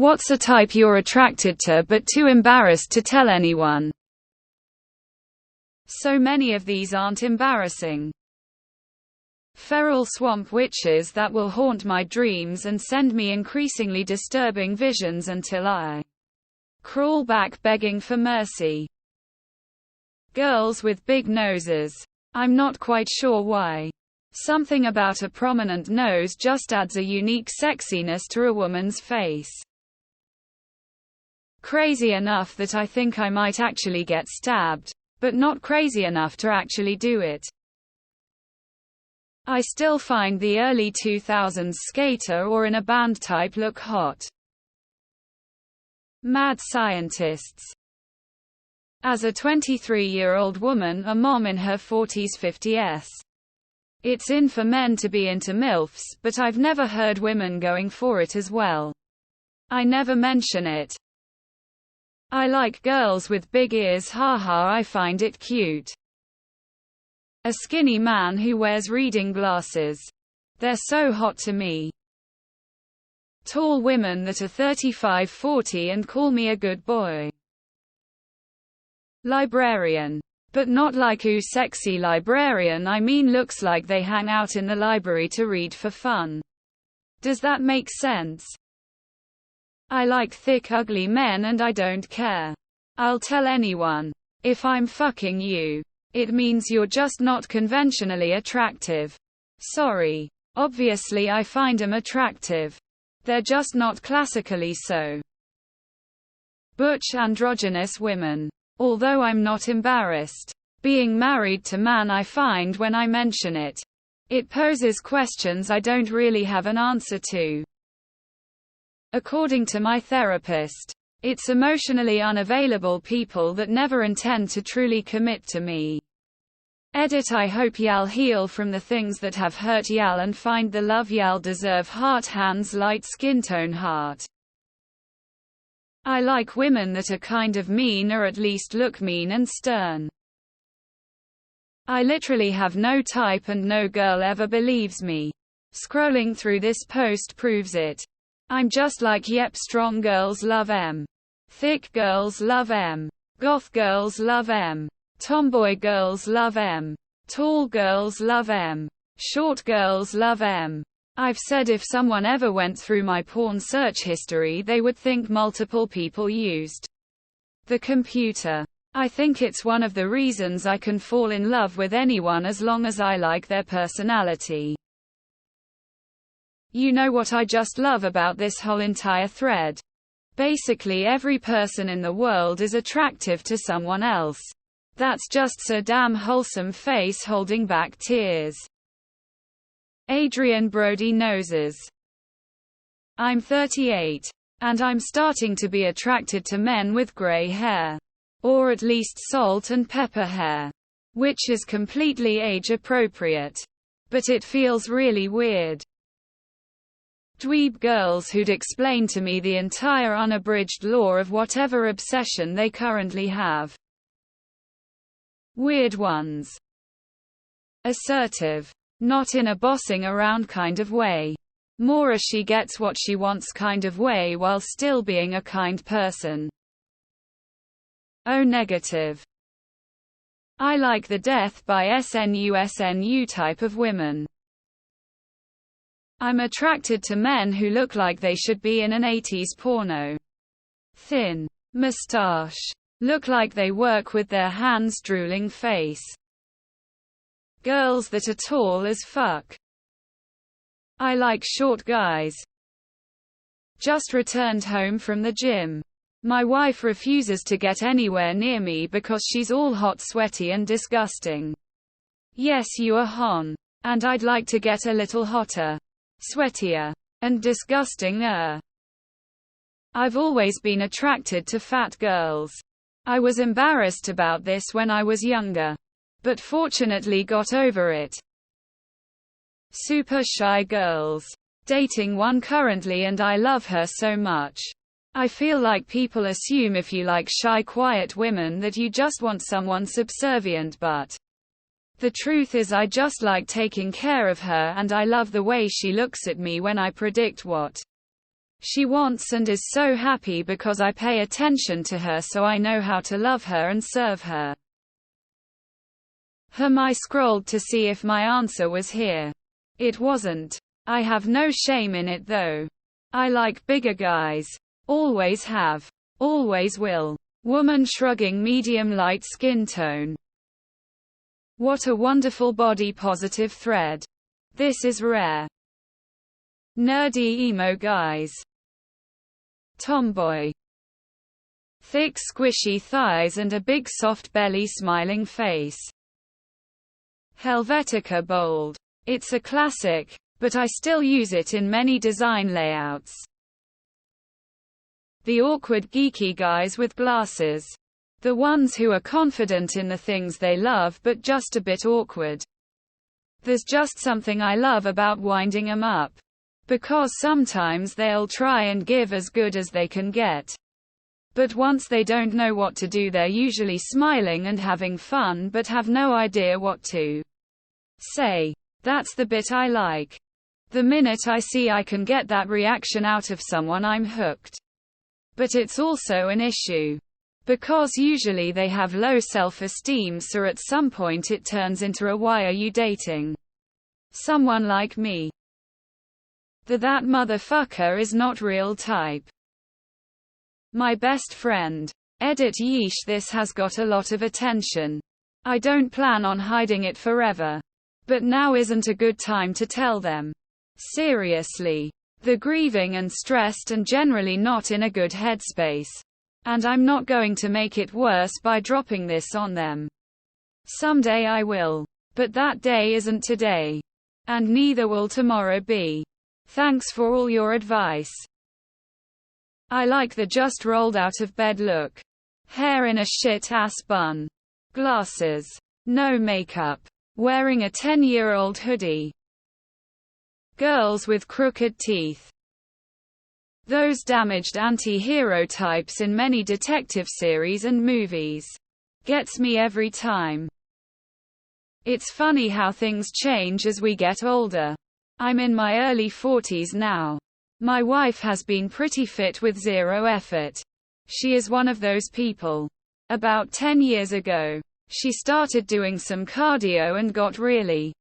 What's a type you're attracted to but too embarrassed to tell anyone? So many of these aren't embarrassing. Feral swamp witches that will haunt my dreams and send me increasingly disturbing visions until I crawl back begging for mercy. Girls with big noses. I'm not quite sure why. Something about a prominent nose just adds a unique sexiness to a woman's face. Crazy enough that I think I might actually get stabbed, but not crazy enough to actually do it. I still find the early 2000s skater or in a band type look hot. Mad scientists. As a 23-year-old woman, a mom in her 40s 50s. It's in for men to be into MILFs, but I've never heard women going for it as well. I never mention it. I like girls with big ears, haha, I find it cute. A skinny man who wears reading glasses. They're so hot to me. Tall women that are 35-40 and call me a good boy. Librarian. But not like ooh sexy librarian, I mean looks like they hang out in the library to read for fun. Does that make sense? I like thick ugly men and I don't care. I'll tell anyone. If I'm fucking you, it means you're just not conventionally attractive. Sorry. Obviously I find 'em attractive. They're just not classically so. Butch androgynous women. Although I'm not embarrassed being married to man, I find when I mention it, it poses questions I don't really have an answer to. According to my therapist, it's emotionally unavailable people that never intend to truly commit to me. Edit I hope y'all heal from the things that have hurt y'all and find the love y'all deserve. Heart, hands, light skin tone, heart. I like women that are kind of mean or at least look mean and stern. I literally have no type and no girl ever believes me. Scrolling through this post proves it. I'm just like yep, strong girls love M. Thick girls love M. Goth girls love M. Tomboy girls love M. Tall girls love M. Short girls love M. I've said if someone ever went through my porn search history, they would think multiple people used the computer. I think it's one of the reasons I can fall in love with anyone as long as I like their personality. You know what I just love about this whole entire thread? Basically every person in the world is attractive to someone else. That's just so damn wholesome. Face holding back tears. Adrian Brody Noses. I'm 38. And I'm starting to be attracted to men with grey hair. Or at least salt and pepper hair. Which is completely age appropriate. But it feels really weird. Dweeb girls who'd explain to me the entire unabridged lore of whatever obsession they currently have. Weird ones. Assertive. Not in a bossing around kind of way. More a she gets what she wants kind of way while still being a kind person. O negative. I like the death by SNU type of women. I'm attracted to men who look like they should be in an 80s porno. Thin. Mustache. Look like they work with their hands. Drooling face. Girls that are tall as fuck. I like short guys. Just returned home from the gym. My wife refuses to get anywhere near me because she's all hot, sweaty and disgusting. Yes, you are hon. And I'd like to get a little hotter, sweatier, and disgusting-er. I've always been attracted to fat girls. I was embarrassed about this when I was younger. But fortunately got over it. Super shy girls. Dating one currently and I love her so much. I feel like people assume if you like shy, quiet women that you just want someone subservient, but the truth is I just like taking care of her and I love the way she looks at me when I predict what She wants and is so happy because I pay attention to her, so I know how to love her and serve her. I scrolled to see if my answer was here. It wasn't. I have no shame in it though. I like bigger guys. Always have. Always will. Woman shrugging, medium light skin tone. What a wonderful body positive thread. This is rare. Nerdy emo guys. Tomboy. Thick squishy thighs and a big soft belly, smiling face. Helvetica bold. It's a classic, but I still use it in many design layouts. The awkward geeky guys with glasses. The ones who are confident in the things they love but just a bit awkward. There's just something I love about winding 'em up. Because sometimes they'll try and give as good as they can get. But once they don't know what to do, they're usually smiling and having fun but have no idea what to say. That's the bit I like. The minute I see I can get that reaction out of someone, I'm hooked. But it's also an issue. Because usually they have low self-esteem, so at some point it turns into a "why are you dating someone like me?" That motherfucker is not real type. My best friend. Edit yeesh, this has got a lot of attention. I don't plan on hiding it forever. But now isn't a good time to tell them. Seriously. They're grieving and stressed and generally not in a good headspace. And I'm not going to make it worse by dropping this on them. Someday I will. But that day isn't today. And neither will tomorrow be. Thanks for all your advice. I like the just rolled out of bed look. Hair in a shit-ass bun. Glasses. No makeup. Wearing a 10-year-old hoodie. Girls with crooked teeth. Those damaged anti-hero types in many detective series and movies. Gets me every time. It's funny how things change as we get older. I'm in my early 40s now. My wife has been pretty fit with zero effort. She is one of those people. About 10 years ago, she started doing some cardio and got really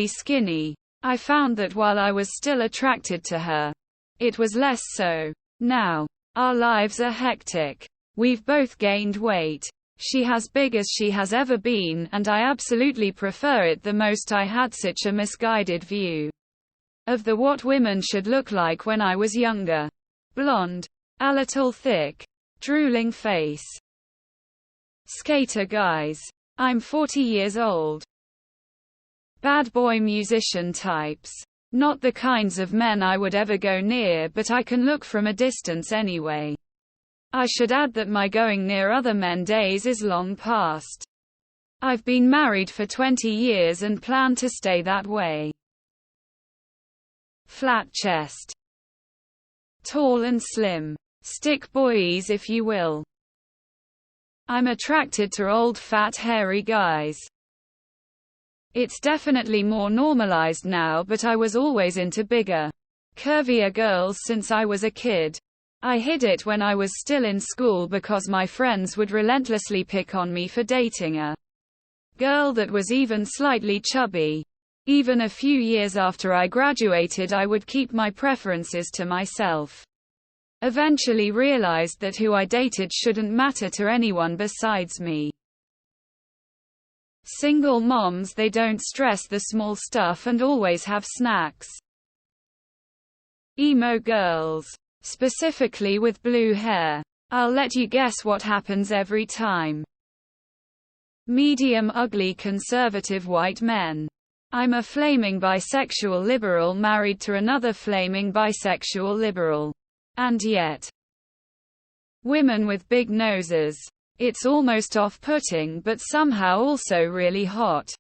skinny. I found that while I was still attracted to her, it was less so. Now, our lives are hectic. We've both gained weight. She has big as she has ever been, and I absolutely prefer it the most. I had such a misguided view of what women should look like when I was younger. Blonde. A little thick. Drooling face. Skater guys. I'm 40 years old. Bad boy musician types. Not the kinds of men I would ever go near, but I can look from a distance anyway. I should add that my going near other men days is long past. I've been married for 20 years and plan to stay that way. Flat chest. Tall and slim. Stick boys, if you will. I'm attracted to old, fat, hairy guys. It's definitely more normalized now, but I was always into bigger, curvier girls since I was a kid. I hid it when I was still in school because my friends would relentlessly pick on me for dating a girl that was even slightly chubby. Even a few years after I graduated, I would keep my preferences to myself. Eventually realized that who I dated shouldn't matter to anyone besides me. Single moms, they don't stress the small stuff and always have snacks. Emo girls. Specifically with blue hair. I'll let you guess what happens every time. Medium ugly conservative white men. I'm a flaming bisexual liberal married to another flaming bisexual liberal. And yet. Women with big noses. It's almost off-putting but somehow also really hot.